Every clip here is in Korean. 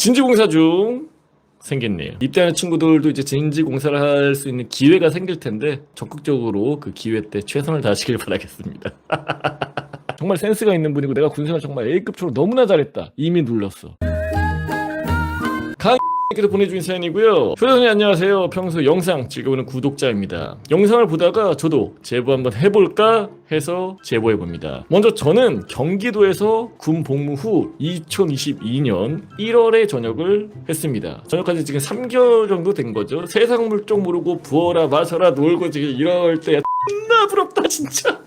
진지공사 중 생겼네요. 입대하는 친구들도 이제 진지공사를 할 수 있는 기회가 생길 텐데 적극적으로 그 기회 때 최선을 다하시길 바라겠습니다. 정말 센스가 있는 분이고 내가 군생활 정말 A급처럼 너무나 잘했다. 이미 눌렀어. 께서 보내주신 사연이고요. 효선님 안녕하세요. 평소 영상 즐겨보는 구독자입니다. 영상을 보다가 저도 제보 한번 해볼까 해서 제보해봅니다. 먼저 저는 경기도에서 군 복무 후 2022년 1월에 전역을 했습니다. 전역까지 지금 3개월 정도 된 거죠. 세상 물정 모르고 부어라 마셔라 놀고 지금 이럴 때 존나 부럽다 진짜.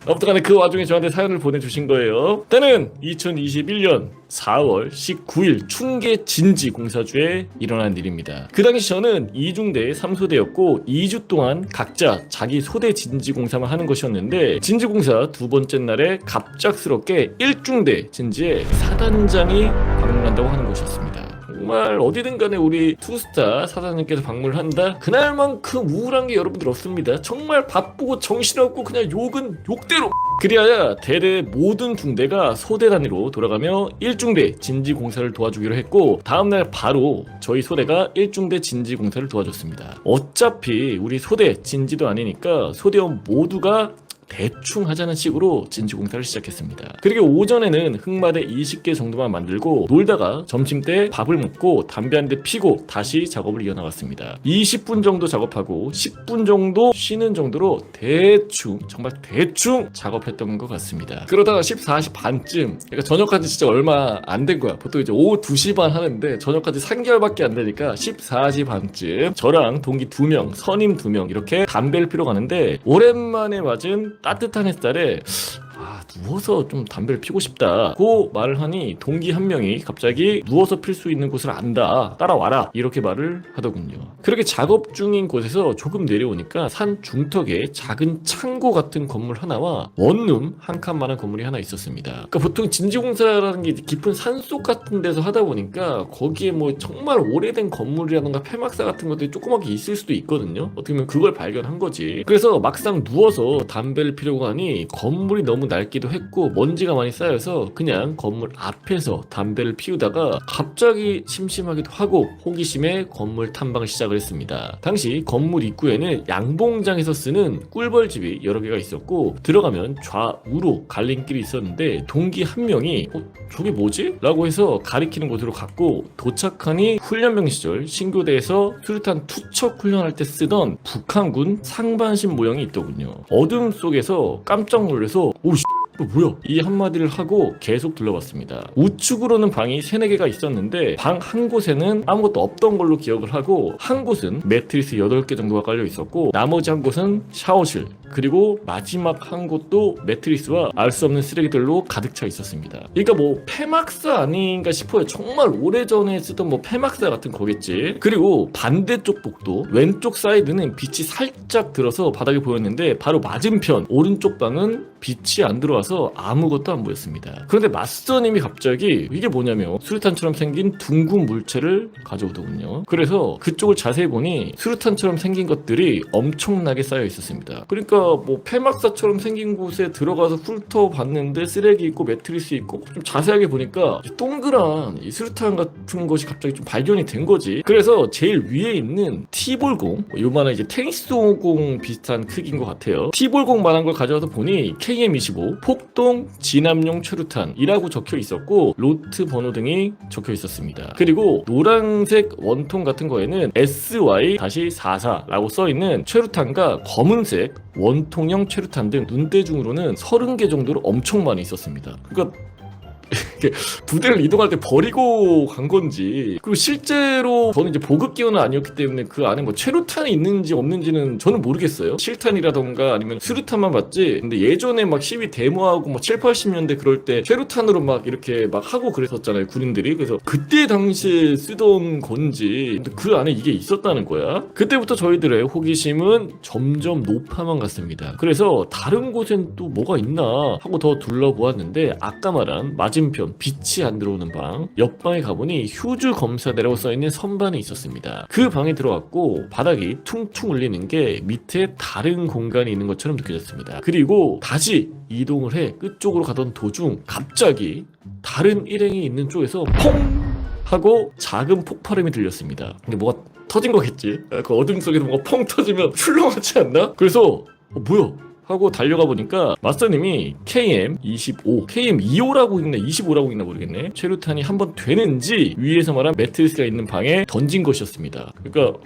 아무튼간에 그 와중에 저한테 사연을 보내주신 거예요. 때는 2021년 4월 19일 충계 진지 공사주에 일어난 일입니다. 그 당시 저는 2중대 3소대였고 2주 동안 각자 자기 소대 진지 공사만 하는 것이었는데 진지 공사 두 번째 날에 갑작스럽게 1중대 진지에 사단장이 방문한다고 하는 것이었습니다. 정말 어디든 간에 우리 투스타 사장님께서 방문을 한다? 그날만큼 우울한 게 여러분들 없습니다. 정말 바쁘고 정신없고 그냥 욕은 욕대로 그리하여 대대 모든 중대가 소대 단위로 돌아가며 1중대 진지 공사를 도와주기로 했고 다음날 바로 저희 소대가 1중대 진지 공사를 도와줬습니다. 어차피 우리 소대 진지도 아니니까 소대원 모두가 대충 하자는 식으로 진지공사를 시작했습니다. 그리고 오전에는 흑마대 20개 정도만 만들고 놀다가 점심때 밥을 먹고 담배 한 대 피고 다시 작업을 이어나갔습니다. 20분 정도 작업하고 10분 정도 쉬는 정도로 대충 정말 대충 작업했던 것 같습니다. 그러다가 14시 반쯤 그러니까 저녁까지 진짜 얼마 안 된 거야. 보통 이제 오후 2시 반 하는데 저녁까지 3개월밖에 안 되니까 14시 반쯤 저랑 동기 2명 선임 2명 이렇게 담배를 피러 가는데 오랜만에 맞은 따뜻한 햇살에 누워서 좀 담배를 피고 싶다고 말을 하니 동기 한 명이 갑자기 누워서 필 수 있는 곳을 안다 따라와라 이렇게 말을 하더군요. 그렇게 작업 중인 곳에서 조금 내려오니까 산 중턱에 작은 창고 같은 건물 하나와 원룸 한 칸만한 건물이 하나 있었습니다. 그러니까 보통 진지공사라는 게 깊은 산속 같은 데서 하다 보니까 거기에 뭐 정말 오래된 건물이라던가 폐막사 같은 것들이 조그맣게 있을 수도 있거든요. 어떻게 보면 그걸 발견한 거지. 그래서 막상 누워서 담배를 피려고 하니 건물이 너무 낡기도 했고 먼지가 많이 쌓여서 그냥 건물 앞에서 담배를 피우다가 갑자기 심심하기도 하고 호기심에 건물 탐방을 시작을 했습니다. 당시 건물 입구에는 양봉장에서 쓰는 꿀벌집이 여러 개가 있었고 들어가면 좌우로 갈림길이 있었는데 동기 한 명이 저게 뭐지? 라고 해서 가리키는 곳으로 갔고 도착하니 훈련병 시절 신교대에서 수류탄 투척 훈련할 때 쓰던 북한군 상반신 모형이 있더군요. 어둠 속에서 깜짝 놀라서 뭐야? 이 한마디를 하고 계속 둘러봤습니다. 우측으로는 방이 3-4개가 있었는데 방 한 곳에는 아무것도 없던 걸로 기억을 하고 한 곳은 매트리스 8개 정도가 깔려 있었고 나머지 한 곳은 샤워실 그리고 마지막 한 곳도 매트리스와 알 수 없는 쓰레기들로 가득 차 있었습니다. 그러니까 뭐 폐막사 아닌가 싶어요. 정말 오래전에 쓰던 뭐 폐막사 같은 거겠지. 그리고 반대쪽 복도 왼쪽 사이드는 빛이 살짝 들어서 바닥에 보였는데 바로 맞은편 오른쪽 방은 빛이 안 들어와서 아무것도 안 보였습니다. 그런데 마스터님이 갑자기 이게 뭐냐면 수류탄처럼 생긴 둥근 물체를 가져오더군요. 그래서 그쪽을 자세히 보니 수류탄처럼 생긴 것들이 엄청나게 쌓여 있었습니다. 그러니까 뭐 폐막사처럼 생긴 곳에 들어가서 훑어봤는데 쓰레기 있고 매트리스 있고 좀 자세하게 보니까 동그란 이 수류탄 같은 것이 갑자기 좀 발견이 된 거지. 그래서 제일 위에 있는 T볼공 요만한 이제 테니스공 비슷한 크기인 것 같아요. T볼공만한 걸 가져와서 보니 KM25 폭동 진압용 최루탄이라고 적혀 있었고 로트 번호 등이 적혀 있었습니다. 그리고 노란색 원통 같은 거에는 SY-44라고 써있는 최루탄과 검은색 원통형 최루탄 등 눈대중으로는 30개 정도로 엄청 많이 있었습니다. 그러니까 부대를 이동할 때 버리고 간 건지 그리고 실제로 저는 이제 보급기관은 아니었기 때문에 그 안에 뭐 최루탄이 있는지 없는지는 저는 모르겠어요. 실탄이라던가 아니면 수류탄만 봤지. 근데 예전에 막 시위 데모하고 뭐 7, 80년대 그럴 때 최루탄으로 막 이렇게 막 하고 그랬었잖아요 군인들이. 그래서 그때 당시에 쓰던 건지 근데 그 안에 이게 있었다는 거야. 그때부터 저희들의 호기심은 점점 높아만 갔습니다. 그래서 다른 곳엔 또 뭐가 있나 하고 더 둘러보았는데 아까 말한 맞은편 빛이 안 들어오는 방 옆방에 가보니 휴즈 검사대라고 써있는 선반이 있었습니다. 그 방에 들어갔고 바닥이 퉁퉁 울리는 게 밑에 다른 공간이 있는 것처럼 느껴졌습니다. 그리고 다시 이동을 해 끝쪽으로 가던 도중 갑자기 다른 일행이 있는 쪽에서 퐁 하고 작은 폭발음이 들렸습니다. 근데 뭐가 터진 거겠지. 그 어둠 속에서 뭔가 펑 터지면 출렁하지 않나? 그래서 뭐야? 하고 달려가 보니까 마스터님이 KM25, KM25라고 읽나 25라고 읽나 모르겠네. 최루탄이 한번 되는지 위에서 말한 매트리스가 있는 방에 던진 것이었습니다. 그러니까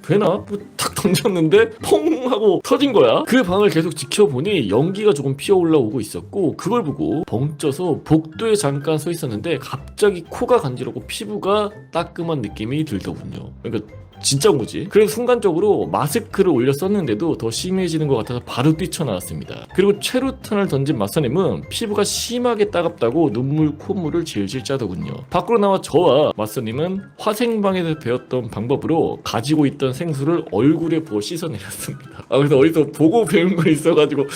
되나? 뭐 탁 던졌는데 펑 하고 터진 거야. 그 방을 계속 지켜보니 연기가 조금 피어 올라오고 있었고, 그걸 보고 벙쪄서 복도에 잠깐 서 있었는데 갑자기 코가 간지럽고 피부가 따끔한 느낌이 들더군요. 그러니까 진짜 뭐지? 그래서 순간적으로 마스크를 올려 썼는데도 더 심해지는 것 같아서 바로 뛰쳐나왔습니다. 그리고 최루탄을 던진 마스터님은 피부가 심하게 따갑다고 눈물 콧물을 질질 짜더군요. 밖으로 나와 저와 마스터님은 화생방에서 배웠던 방법으로 가지고 있던 생수를 얼굴에 부어 씻어내렸습니다. 그래서 어디서 보고 배운 거 있어가지고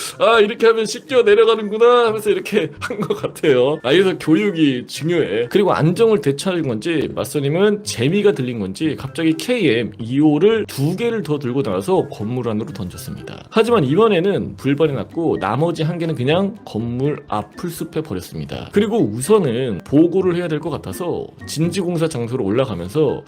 이렇게 하면 씻겨 내려가는구나 하면서 이렇게 한 것 같아요. 그래서 교육이 중요해. 그리고 안정을 되찾은 건지 마스터님은 재미가 들린 건지 갑자기 KM25를 2개를 더 들고 나와서 건물 안으로 던졌습니다. 하지만 이번에는 불발이 났고 나머지 1개는 그냥 건물 앞 풀숲에 버렸습니다. 그리고 우선은 보고를 해야 될 것 같아서 진지공사 장소로 올라가면서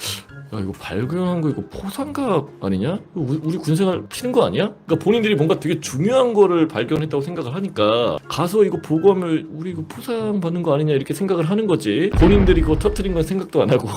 이거 발견한 거 이거 포상각 아니냐? 우리 군생활 피는 거 아니야? 그러니까 본인들이 뭔가 되게 중요한 거를 발견했다고 생각을 하니까 가서 이거 보고하면 우리 이거 포상 받는 거 아니냐 이렇게 생각을 하는 거지. 본인들이 그거 터트린 건 생각도 안 하고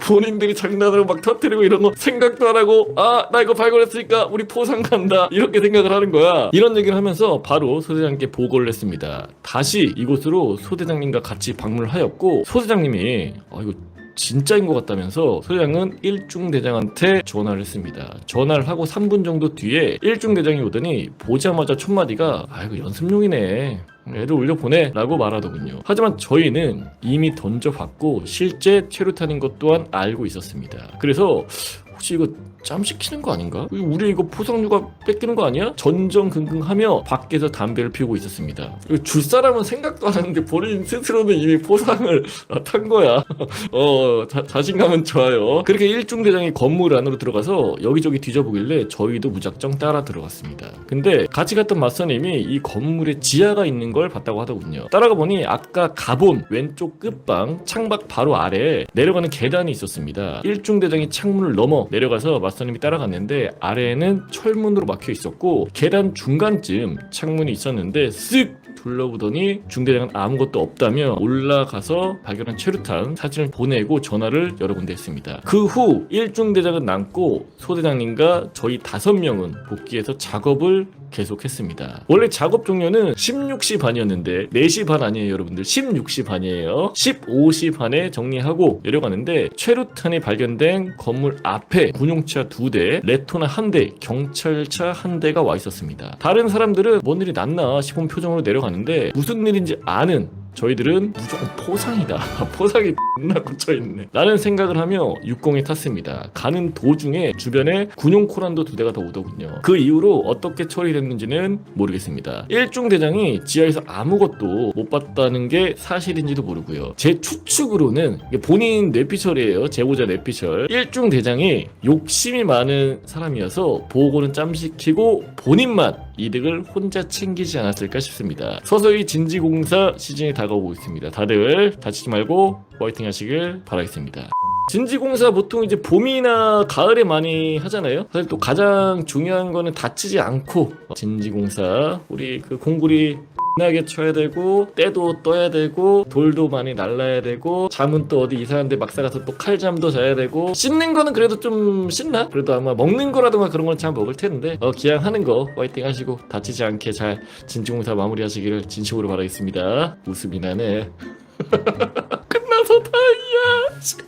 본인들이 장난으로 막 터트리고 이런 거 생각도 안 하고 나 이거 발견했으니까 우리 포상 간다 이렇게 생각을 하는 거야. 이런 얘기를 하면서 바로 소대장님께 보고를 했습니다. 다시 이곳으로 소대장님과 같이 방문을 하였고, 소대장님이 이거 진짜인 것 같다면서 소대장은 일중대장한테 전화를 했습니다. 전화를 하고 3분 정도 뒤에 일중대장이 오더니 보자마자 첫마디가 이거 연습용이네, 애들 올려보내 라고 말하더군요. 하지만 저희는 이미 던져봤고 실제 최루탄인 것 또한 알고 있었습니다. 그래서 혹시 이거 짬 시키는 거 아닌가? 우리 이거 포상류가 뺏기는 거 아니야? 전전긍긍하며 밖에서 담배를 피우고 있었습니다. 줄 사람은 생각도 안 하는데 본인 스스로는 이미 포상을 탄 거야. 자신감은 좋아요. 그렇게 일중대장이 건물 안으로 들어가서 여기저기 뒤져보길래 저희도 무작정 따라 들어갔습니다. 근데 같이 갔던 마스터님이 이 건물에 지하가 있는 걸 봤다고 하더군요. 따라가 보니 아까 가본 왼쪽 끝방 창밖 바로 아래에 내려가는 계단이 있었습니다. 일중대장이 창문을 넘어 내려가서 마스터님이 따라갔는데 아래에는 철문으로 막혀 있었고 계단 중간쯤 창문이 있었는데 쓱 둘러보더니 중대장은 아무것도 없다며 올라가서 발견한 최루탄 사진을 보내고 전화를 여러 군데 했습니다. 그 후 1중대장은 남고 소대장님과 저희 5명은 복귀해서 작업을 계속했습니다. 원래 작업 종료는 16시 반이었는데 4시 반 아니에요 여러분들. 16시 반이에요. 15시 반에 정리하고 내려가는데 최루탄이 발견된 건물 앞에 군용차 2대, 레토나 1대, 경찰차 1대가 와 있었습니다. 다른 사람들은 뭔 일이 났나 싶은 표정으로 내려가는데 무슨 일인지 아는 저희들은 무조건 포상이다. 포상이 X나 꽂혀있네 라는 생각을 하며 60에 탔습니다. 가는 도중에 주변에 군용 코란도 2대가 더 오더군요. 그 이후로 어떻게 처리됐는지는 모르겠습니다. 일중대장이 지하에서 아무것도 못 봤다는 게 사실인지도 모르고요. 제 추측으로는 본인 뇌피셜이에요. 제보자 뇌피셜. 일중대장이 욕심이 많은 사람이어서 보고는 짬시키고 본인만 이득을 혼자 챙기지 않았을까 싶습니다. 서서히 진지공사 시즌이 다가오고 있습니다. 다들 다치지 말고 화이팅 하시길 바라겠습니다. 진지공사 보통 이제 봄이나 가을에 많이 하잖아요. 사실 또 가장 중요한 거는 다치지 않고 진지공사 우리 그 공구리 나게 쳐야 되고 때도 떠야 되고 돌도 많이 날라야 되고 잠은 또 어디 이상한 데 막사 가서 또 칼잠도 자야 되고 씻는 거는 그래도 좀 씻나? 그래도 아마 먹는 거라든가 그런 건 잘 먹을 텐데 기왕 하는 거 화이팅 하시고 다치지 않게 잘 진지공사 마무리하시기를 진심으로 바라겠습니다. 웃음이 나네. 끝나서 다행이야.